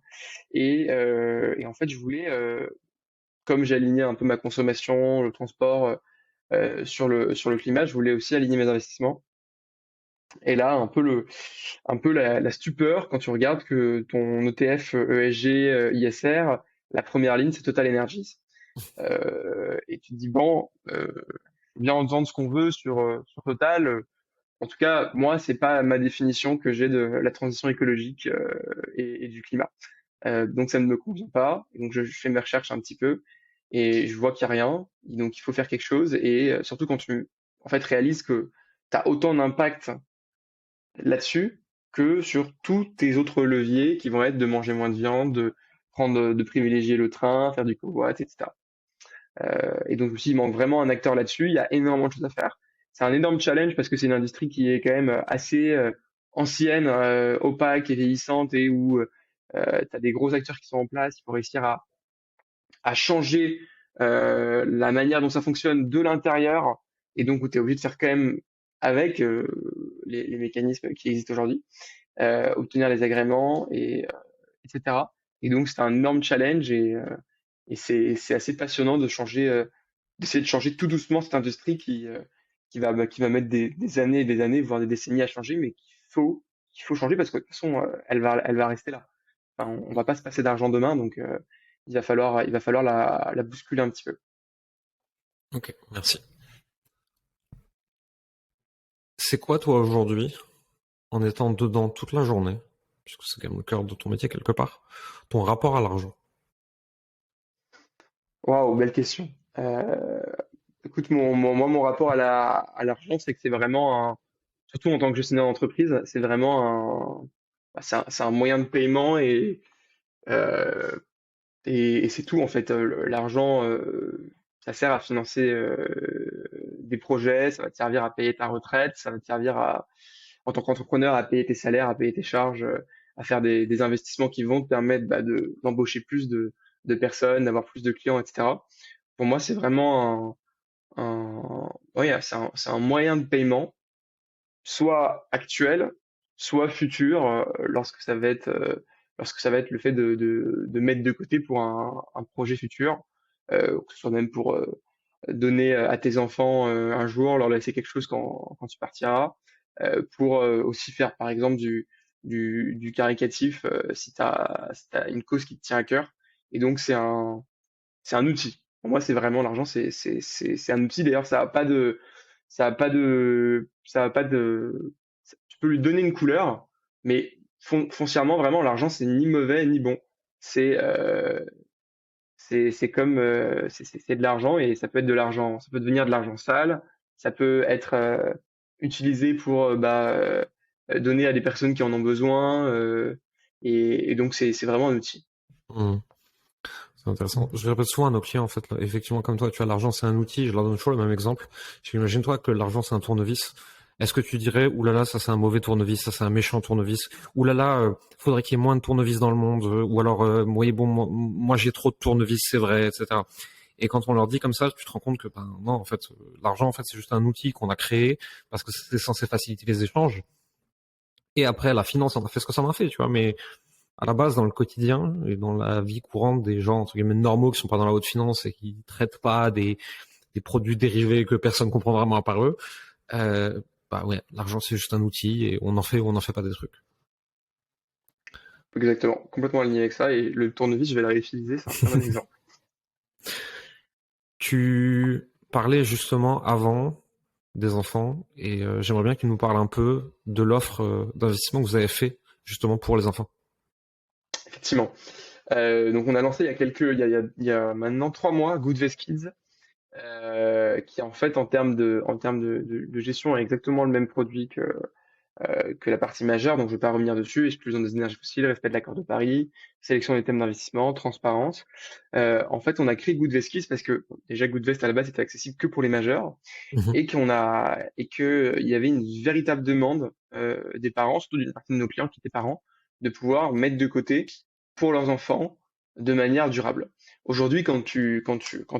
Et en fait, je voulais, comme j'ai aligné un peu ma consommation, le transport sur le climat, je voulais aussi aligner mes investissements. Et là, un peu la stupeur quand tu regardes que ton ETF ESG ISR, la première ligne, c'est Total Energies. Et tu te dis, bon, bien entendre ce qu'on veut sur Total. En tout cas, moi, c'est pas ma définition que j'ai de la transition écologique et du climat. Donc ça ne me convient pas. Et donc je fais mes recherches un petit peu et je vois qu'il n'y a rien. Et donc il faut faire quelque chose. Et surtout quand tu en fait réalises que tu as autant d'impact là-dessus que sur tous tes autres leviers qui vont être de manger moins de viande, de privilégier le train, faire du covoit, etc. Et donc aussi, il manque vraiment un acteur là-dessus. Il y a énormément de choses à faire. C'est un énorme challenge parce que c'est une industrie qui est quand même assez ancienne, opaque et vieillissante, et où tu as des gros acteurs qui sont en place. Il faut réussir à changer la manière dont ça fonctionne de l'intérieur, et donc où tu es obligé de faire quand même avec les mécanismes qui existent aujourd'hui, obtenir les agréments, etc. Et donc c'est un énorme challenge, et c'est assez passionnant de changer, d'essayer de changer tout doucement cette industrie qui va mettre des années et des années, voire des décennies à changer, mais qu'il faut changer parce que de toute façon, elle va rester là. Enfin, on va pas se passer d'argent demain, donc il va falloir la bousculer un petit peu. Ok, merci. C'est quoi toi aujourd'hui, en étant dedans toute la journée, puisque c'est quand même le cœur de ton métier quelque part, ton rapport à l'argent? Waouh, belle question. Écoute, mon rapport à l'argent, c'est que c'est vraiment surtout en tant que gestionnaire d'entreprise, c'est vraiment c'est un moyen de paiement, euh, et c'est tout en fait. L'argent, ça sert à financer des projets, ça va te servir à payer ta retraite, ça va te servir en tant qu'entrepreneur à payer tes salaires, à payer tes charges, à faire des investissements qui vont te permettre d'embaucher plus de personnes, d'avoir plus de clients, etc. Pour moi, c'est vraiment ouais, c'est un moyen de paiement, soit actuel, soit futur, lorsque ça va être le fait de mettre de côté pour un projet futur, que ce soit même pour donner à tes enfants un jour, leur laisser quelque chose quand tu partiras, pour aussi faire par exemple du caricatif si t'as une cause qui te tient à cœur. Et donc c'est un outil. Pour moi, c'est vraiment l'argent, c'est un outil. D'ailleurs, ça va pas de, tu peux lui donner une couleur, mais foncièrement, vraiment, l'argent, c'est ni mauvais ni bon. C'est, euh, c'est comme, c'est de l'argent et ça peut être de l'argent, ça peut devenir de l'argent sale, ça peut être utilisé pour, donner à des personnes qui en ont besoin, et donc c'est vraiment un outil. Mmh. C'est intéressant. Je répète souvent à nos clients, en fait, là, effectivement, comme toi, tu vois, l'argent, c'est un outil. Je leur donne toujours le même exemple. Imagine-toi que l'argent, c'est un tournevis. Est-ce que tu dirais, oulala, ça, c'est un mauvais tournevis, ça, c'est un méchant tournevis, oulala, faudrait qu'il y ait moins de tournevis dans le monde, ou alors, oui, bon, moi, j'ai trop de tournevis, c'est vrai, etc. Et quand on leur dit comme ça, tu te rends compte que, ben, non, en fait, l'argent, en fait, c'est juste un outil qu'on a créé parce que c'est censé faciliter les échanges. Et après, la finance en a fait ce que ça en a fait, tu vois, mais à la base, dans le quotidien et dans la vie courante des gens, entre guillemets, normaux qui sont pas dans la haute finance et qui traitent pas des produits dérivés que personne comprend vraiment à part eux, bah ouais, l'argent c'est juste un outil et on en fait ou on n'en fait pas des trucs. Exactement, complètement aligné avec ça. Et le tournevis, je vais le réutiliser, c'est un très bon exemple. Tu parlais justement avant des enfants et j'aimerais bien que tu nous parles un peu de l'offre d'investissement que vous avez fait justement pour les enfants. Effectivement. Donc on a lancé il y a maintenant 3 mois Goodvest Kids, qui en fait en termes de gestion est exactement le même produit que la partie majeure, donc je ne vais pas revenir dessus, exclusion des énergies fossiles, respect de l'accord de Paris, sélection des thèmes d'investissement, transparence. En fait, on a créé Goodvest Kids parce que bon, déjà Goodvest à la base était accessible que pour les majeurs Mhm. et que il y avait une véritable demande des parents, surtout d'une partie de nos clients qui étaient parents, de pouvoir mettre de côté pour leurs enfants de manière durable. Aujourd'hui, quand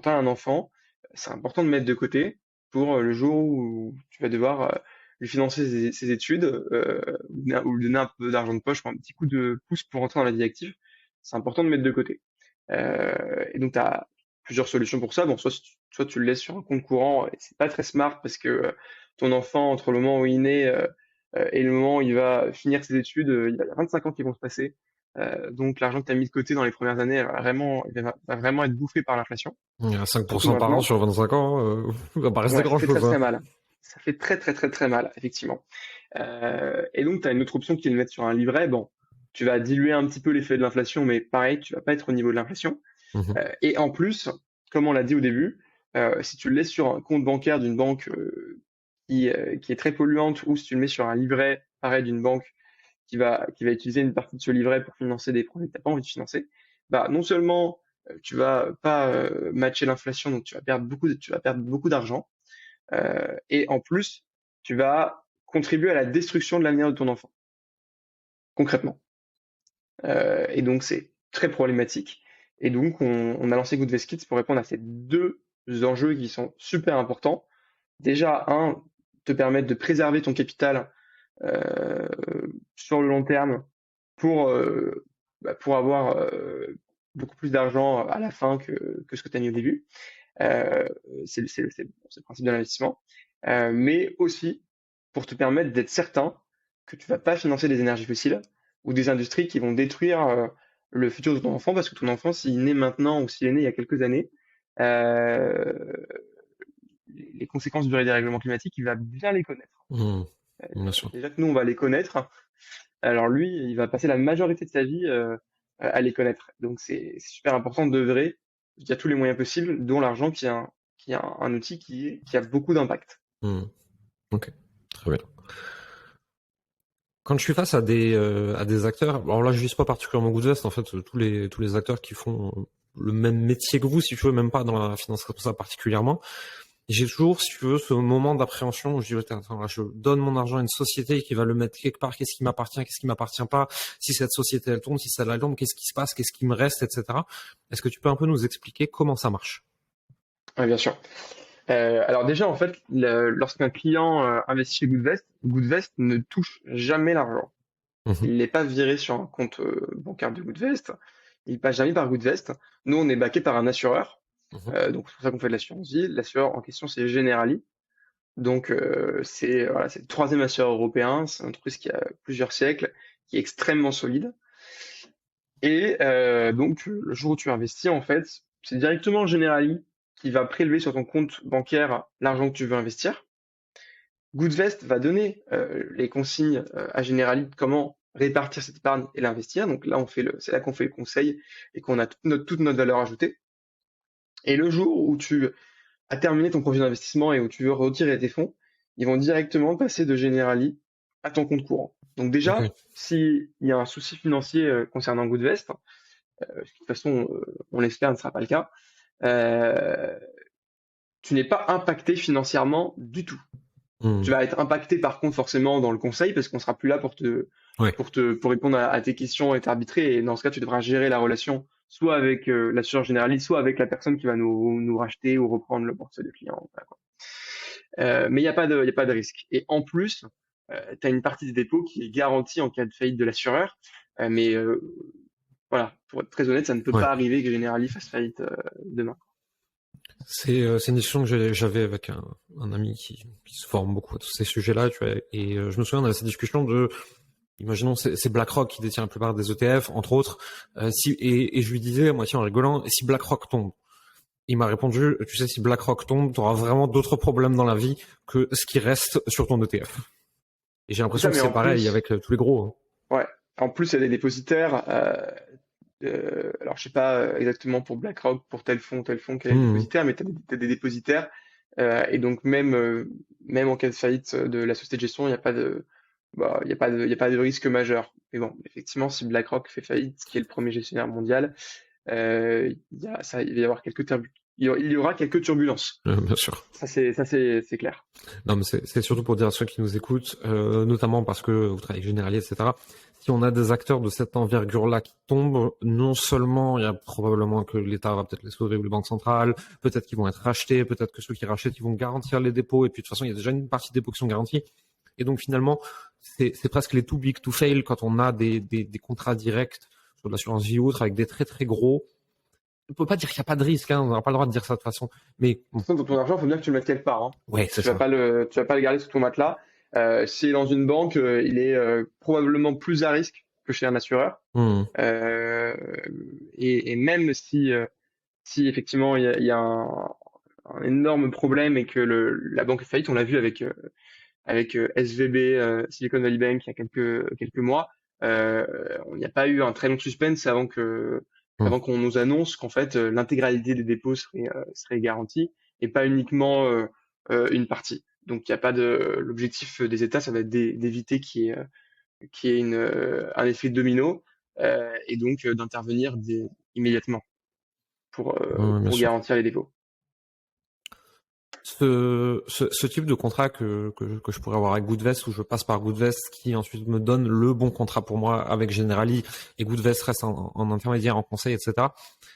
as un enfant, c'est important de mettre de côté pour le jour où tu vas devoir lui financer ses études ou lui donner un peu d'argent de poche, un petit coup de pouce pour rentrer dans la vie active. C'est important de mettre de côté. Et donc, tu as plusieurs solutions pour ça. Bon, soit tu le laisses sur un compte courant, et c'est pas très smart parce que ton enfant, entre le moment où il naît et le moment où il va finir ses études, il y a 25 ans qui vont se passer. Donc, l'argent que tu as mis de côté dans les premières années, va vraiment être bouffé par l'inflation. Il y a Surtout 5% par an maintenant. sur 25 ans, ça va pas rester Ouais, ça fait très grand-chose, hein. très mal. Ça fait très très très très mal, effectivement. Et donc, tu as une autre option qui est de le mettre sur un livret. Bon, tu vas diluer un petit peu l'effet de l'inflation, mais pareil, tu vas pas être au niveau de l'inflation. Mhm. Et en plus, comme on l'a dit au début, si tu le laisses sur un compte bancaire d'une banque qui est très polluante, ou si tu le mets sur un livret, pareil, d'une banque qui va utiliser une partie de ce livret pour financer des projets que tu n'as pas envie de financer, bah, non seulement tu vas pas matcher l'inflation, donc tu vas perdre beaucoup d'argent, et en plus, tu vas contribuer à la destruction de l'avenir de ton enfant, concrètement. Et donc, c'est très problématique. Et donc, on a lancé Goodvest Kids pour répondre à ces deux enjeux qui sont super importants. Déjà, un, te permettre de préserver ton capital euh, sur le long terme pour, pour avoir beaucoup plus d'argent à la fin que ce que tu as mis au début. Euh, c'est le principe de l'investissement. Mais aussi pour te permettre d'être certain que tu vas pas financer des énergies fossiles ou des industries qui vont détruire le futur de ton enfant, parce que ton enfant, s'il naît maintenant ou s'il est né il y a quelques années, euh, les conséquences du dérèglement climatique, il va bien les connaître. Mhm. Bien sûr. Déjà que nous, on va les connaître, alors lui, il va passer la majorité de sa vie à les connaître. Donc c'est super important d'œuvrer via tous les moyens possibles, dont l'argent qui est un outil qui a beaucoup d'impact. Mhm. Ok, très bien. Quand je suis face à des acteurs, alors là je vise pas particulièrement Goodvest, en fait tous les acteurs qui font le même métier que vous, si tu veux, même pas dans la finance comme ça particulièrement, j'ai toujours, si tu veux, ce moment d'appréhension où je dis attends, là, je donne mon argent à une société qui va le mettre quelque part, qu'est-ce qui m'appartient, qu'est-ce qui m'appartient pas, si cette société elle tourne, si ça la tombe, qu'est-ce qui se passe, qu'est-ce qui me reste, etc. Est-ce que tu peux un peu nous expliquer comment ça marche? Ouais, bien sûr. Alors déjà, en fait, lorsqu'un client investit chez Goodvest, Goodvest ne touche jamais l'argent. Mhm, Il n'est pas viré sur un compte bancaire de Goodvest. Il passe jamais par Goodvest. Nous, on est backé par un assureur. mhm, Donc c'est pour ça qu'on fait de l'assurance vie. L'assureur en question, c'est Generali. Donc c'est voilà, c'est le troisième assureur européen. C'est une entreprise qui a plusieurs siècles, qui est extrêmement solide. Et donc le jour où tu investis, en fait, c'est directement Generali qui va prélever sur ton compte bancaire l'argent que tu veux investir. Goodvest va donner les consignes à Generali de comment répartir cette épargne et l'investir. Donc là, c'est là qu'on fait le conseil et qu'on a toute notre valeur ajoutée. Et le jour où tu as terminé ton projet d'investissement et où tu veux retirer tes fonds, ils vont directement passer de Generali à ton compte courant. Donc déjà, ok. s'il y a un souci financier concernant Goodvest, de toute façon, on l'espère, ne sera pas le cas, euh, tu n'es pas impacté financièrement du tout. Tu Mhm. vas être impacté par contre forcément dans le conseil parce qu'on sera plus là Ouais. pour répondre à tes questions et t'arbitrer. Et dans ce cas, tu devras gérer la relation soit avec l'assureur généraliste, soit avec la personne qui va nous racheter ou reprendre le portefeuille de client. Voilà, quoi. Mais il y a pas de risque. Et en plus, tu as une partie des dépôts qui est garantie en cas de faillite de l'assureur. Mais voilà, pour être très honnête, ça ne peut Ouais. pas arriver que Generali fasse faillite demain. C'est une discussion que j'avais avec un ami qui se forme beaucoup à tous ces sujets-là, tu vois, et je me souviens de cette discussion de, imaginons, c'est BlackRock qui détient la plupart des ETF, entre autres, et je lui disais, à moitié en rigolant, si BlackRock tombe, il m'a répondu, tu sais, si BlackRock tombe, tu auras vraiment d'autres problèmes dans la vie que ce qui reste sur ton ETF. Et j'ai C'est l'impression ça, que mais c'est en pareil plus, avec tous les gros, hein. ouais, en plus, il y a des dépositaires. Alors, je sais pas exactement pour BlackRock, pour tel fonds, quel est le Mhm. dépositaire, mais t'as des dépositaires. Et donc, même en cas de faillite de la société de gestion, il n'y a pas de, bah, il y a pas de risque majeur. Mais bon, effectivement, si BlackRock fait faillite, qui est le premier gestionnaire mondial, il va y avoir il y aura quelques turbulences. Bien sûr. C'est clair. Non, mais c'est surtout pour dire à ceux qui nous écoutent, notamment parce que vous travaillez avec Generali, etc. Si on a des acteurs de cette envergure-là qui tombent, non seulement il y a probablement que l'État va peut-être les sauver ou les banques centrales, peut-être qu'ils vont être rachetés, peut-être que ceux qui rachètent, ils vont garantir les dépôts, et puis de toute façon, il y a déjà une partie des dépôts qui sont garantis. Et donc finalement, c'est presque les too big to fail quand on a des contrats directs sur de l'assurance vie ou autre avec des très très gros. On peut pas dire qu'il n'y a pas de risque, hein, on n'a pas le droit de dire ça de toute façon. Mais De toute façon, ton argent, il faut bien que tu le mettes quelque part, hein. ouais, c'est ça. Tu vas pas le garder sous ton matelas. Si dans une banque, il est probablement plus à risque que chez un assureur. Hmm. Euh, et même si effectivement il y a un énorme problème et que la banque est faillite, on l'a vu avec SVB, Silicon Valley Bank, il y a quelques mois, euh, il n'y a pas eu un très long suspense Hmm. avant qu'on nous annonce qu'en fait l'intégralité des dépôts serait garantie et pas uniquement une partie. Donc il y a pas de l'objectif des États, ça va être d'éviter qu'il y ait un effet domino et donc d'intervenir immédiatement Ouais, bien pour sûr. garantir les dépôts. Ce type de contrat que je pourrais avoir avec Goodvest, où je passe par Goodvest, qui ensuite me donne le bon contrat pour moi avec Generali, et Goodvest reste en intermédiaire, en conseil, etc.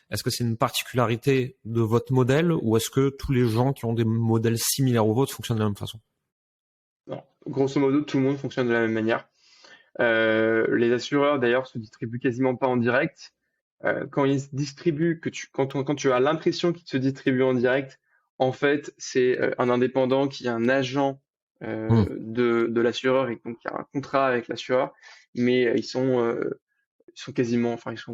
Est-ce que c'est une particularité de votre modèle, ou est-ce que tous les gens qui ont des modèles similaires au vôtre fonctionnent de la même façon? Non. Grosso modo, tout le monde fonctionne de la même manière. Les assureurs d'ailleurs se distribuent quasiment pas en direct. Quand ils se distribuent, quand tu as l'impression qu'ils se distribuent en direct, en fait, c'est un indépendant qui est un agent Hmm. de l'assureur et donc qui a un contrat avec l'assureur, mais ils sont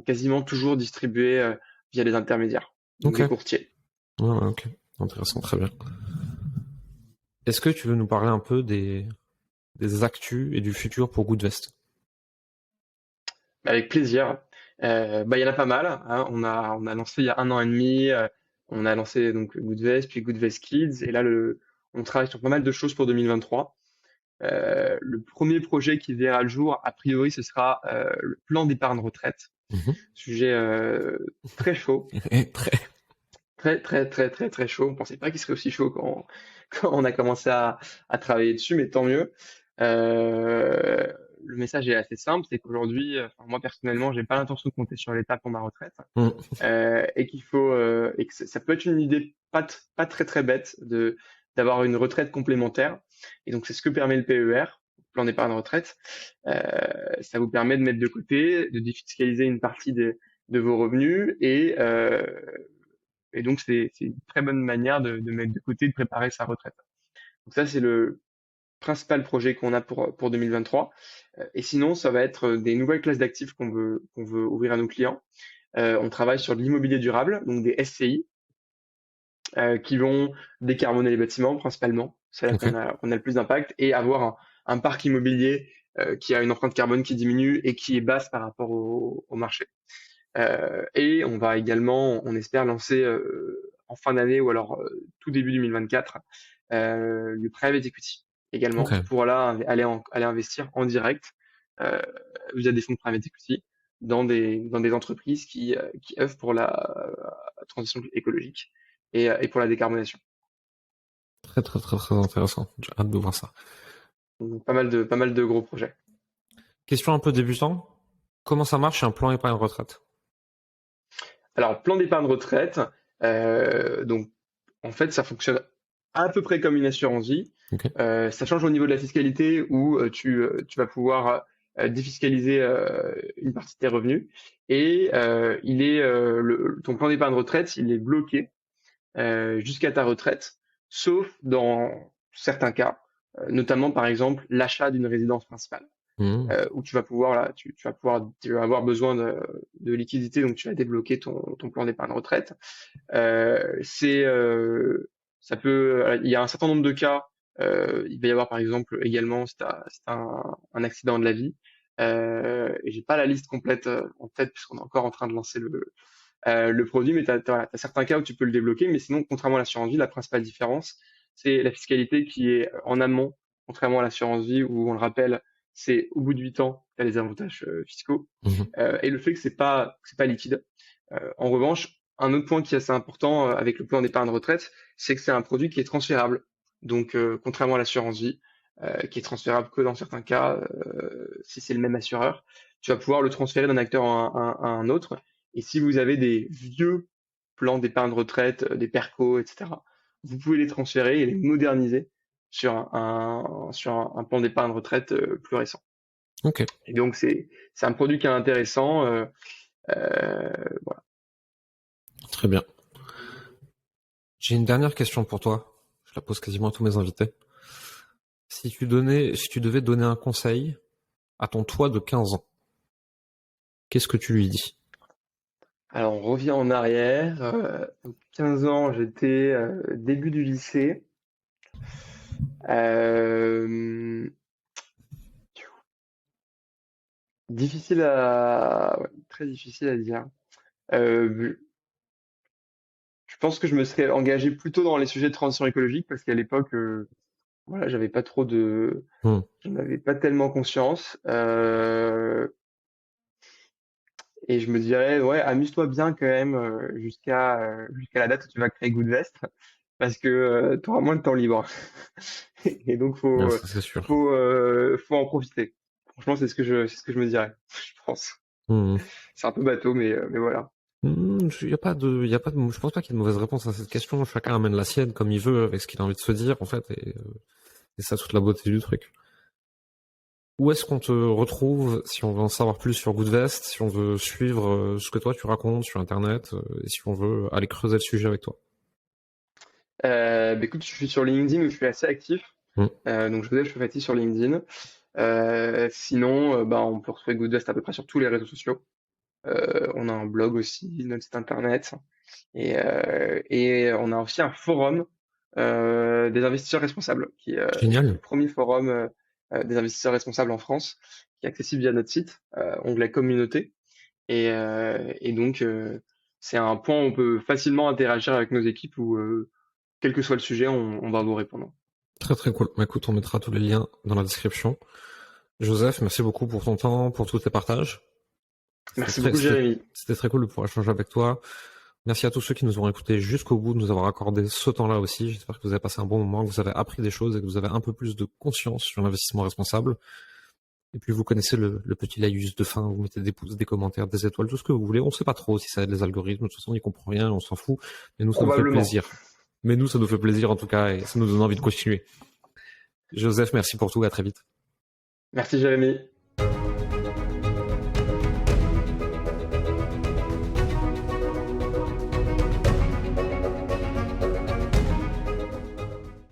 quasiment toujours distribués via des intermédiaires, donc Ok. des courtiers. Ouais, ouais, ok. Intéressant, très bien. Est-ce que tu veux nous parler un peu des actus et du futur pour Goodvest? Avec plaisir. Bah, il y en a pas mal, hein. On a lancé il y a un an et demi, on a lancé donc Goodvest, puis Goodvest Kids, et là on travaille sur pas mal de choses pour 2023. Le premier projet qui verra le jour, a priori, ce sera le plan d'épargne retraite. Mhm. Sujet très chaud, Et très. très très très très très chaud. On pensait pas qu'il serait aussi chaud quand on a commencé à travailler dessus, mais tant mieux. Euh, le message est assez simple, c'est qu'aujourd'hui, enfin, moi personnellement, j'ai pas l'intention de compter sur l'État pour ma retraite, Mm. et qu'il faut et que ça peut être une idée pas très très bête de d'avoir une retraite complémentaire. Et donc c'est ce que permet le PER, plan d'épargne retraite. Euh, Ça vous permet de mettre de côté, de défiscaliser une partie de vos revenus et donc c'est une très bonne manière de mettre de côté, de préparer sa retraite. Donc ça c'est le principal projet qu'on a pour 2023. Et sinon, ça va être des nouvelles classes d'actifs qu'on veut ouvrir à nos clients. On travaille sur de l'immobilier durable, donc des SCI, qui vont décarboner les bâtiments principalement. C'est là Ok. qu'on a le plus d'impact et avoir un parc immobilier qui a une empreinte carbone qui diminue et qui est basse par rapport au marché. Et on va également, on espère lancer en fin d'année ou alors tout début 2024 le private equity Ok. également pour là aller investir en direct euh, via des fonds de private equity dans des entreprises qui œuvrent pour la transition écologique et pour la décarbonation. Très, très, très, très intéressant. J'ai hâte de voir ça. Donc, pas mal de gros projets. Question un peu débutant. Comment ça marche un plan épargne retraite? Alors, plan d'épargne retraite, donc en fait, ça fonctionne à peu près comme une assurance vie. Ok. Ça change au niveau de la fiscalité où tu vas pouvoir défiscaliser une partie de tes revenus et ton plan d'épargne retraite, il est bloqué jusqu'à ta retraite, sauf dans certains cas, notamment par exemple l'achat d'une résidence principale Mhm. où tu vas pouvoir là, tu vas avoir besoin de liquidité, donc tu vas débloquer ton plan d'épargne retraite. C'est ça peut, il y a un certain nombre de cas. Il va y avoir par exemple également si t'as un accident de la vie. Et j'ai pas la liste complète en tête puisqu'on est encore en train de lancer le produit, mais voilà, t'as certains cas où tu peux le débloquer. Mais sinon, contrairement à l'assurance vie, la principale différence, c'est la fiscalité qui est en amont, contrairement à l'assurance vie où on le rappelle, c'est au bout de 8 ans, tu as les avantages fiscaux, Mhm. et le fait que c'est pas liquide. En revanche, un autre point qui est assez important avec le plan d'épargne retraite, c'est que c'est un produit qui est transférable. Donc, contrairement à l'assurance vie, qui est transférable que dans certains cas, si c'est le même assureur, tu vas pouvoir le transférer d'un acteur à un autre. Et si vous avez des vieux plans d'épargne retraite, des PERCO, etc., vous pouvez les transférer et les moderniser sur un plan d'épargne retraite plus récent. Ok. Et donc, c'est un produit qui est intéressant. Voilà. Très bien. J'ai une dernière question pour toi. Je la pose quasiment à tous mes invités. Si tu devais donner un conseil à ton toi de 15 ans, qu'est-ce que tu lui dis? Alors, on revient en arrière. Donc 15 ans, j'étais début du lycée. Euh, ouais, très difficile à dire. Euh, je pense que je me serais engagé plutôt dans les sujets de transition écologique parce qu'à l'époque, voilà, Hmm. j'en avais pas tellement conscience. Et je me dirais, ouais, amuse-toi bien quand même jusqu'à la date où tu vas créer Goodvest parce que tu auras moins de temps libre. Et donc Ouais, ça c'est sûr. faut en profiter. Franchement, c'est ce que je me dirais, je pense. Hmm. C'est un peu bateau, mais voilà. Y a pas de, je pense pas qu'il y ait de mauvaise réponse à cette question. Chacun amène la sienne comme il veut, avec ce qu'il a envie de se dire, en fait, et ça toute la beauté du truc. Où est-ce qu'on te retrouve si on veut en savoir plus sur Goodvest, si on veut suivre ce que toi tu racontes sur Internet, et si on veut aller creuser le sujet avec toi? Bah, écoute, je suis sur LinkedIn où je suis assez actif. Hmm. Donc Joseph Chouffati sur LinkedIn. Sinon, bah, on peut retrouver Goodvest à peu près sur tous les réseaux sociaux. On a un blog aussi, notre site internet. Et on a aussi un forum des investisseurs responsables, qui est Génial. le premier forum des investisseurs responsables en France, qui est accessible via notre site, onglet communauté. Et donc, c'est un point où on peut facilement interagir avec nos équipes où, quel que soit le sujet, on va vous répondre. Très très cool. Écoute, on mettra tous les liens dans la description. Joseph, merci beaucoup pour ton temps, pour tous tes partages. Merci beaucoup, Jérémy. C'était très cool de pouvoir échanger avec toi. Merci à tous ceux qui nous ont écoutés jusqu'au bout, de nous avoir accordé ce temps-là aussi. J'espère que vous avez passé un bon moment, que vous avez appris des choses et que vous avez un peu plus de conscience sur l'investissement responsable. Et puis vous connaissez le petit laïus de fin, vous mettez des pouces, des commentaires, des étoiles, tout ce que vous voulez. On sait pas trop si ça aide les algorithmes, de toute façon on n'y comprend rien, on s'en fout. Mais nous ça nous fait plaisir. Mais nous ça nous fait plaisir en tout cas et ça nous donne envie de continuer. Joseph, merci pour tout, à très vite. Merci Jérémy.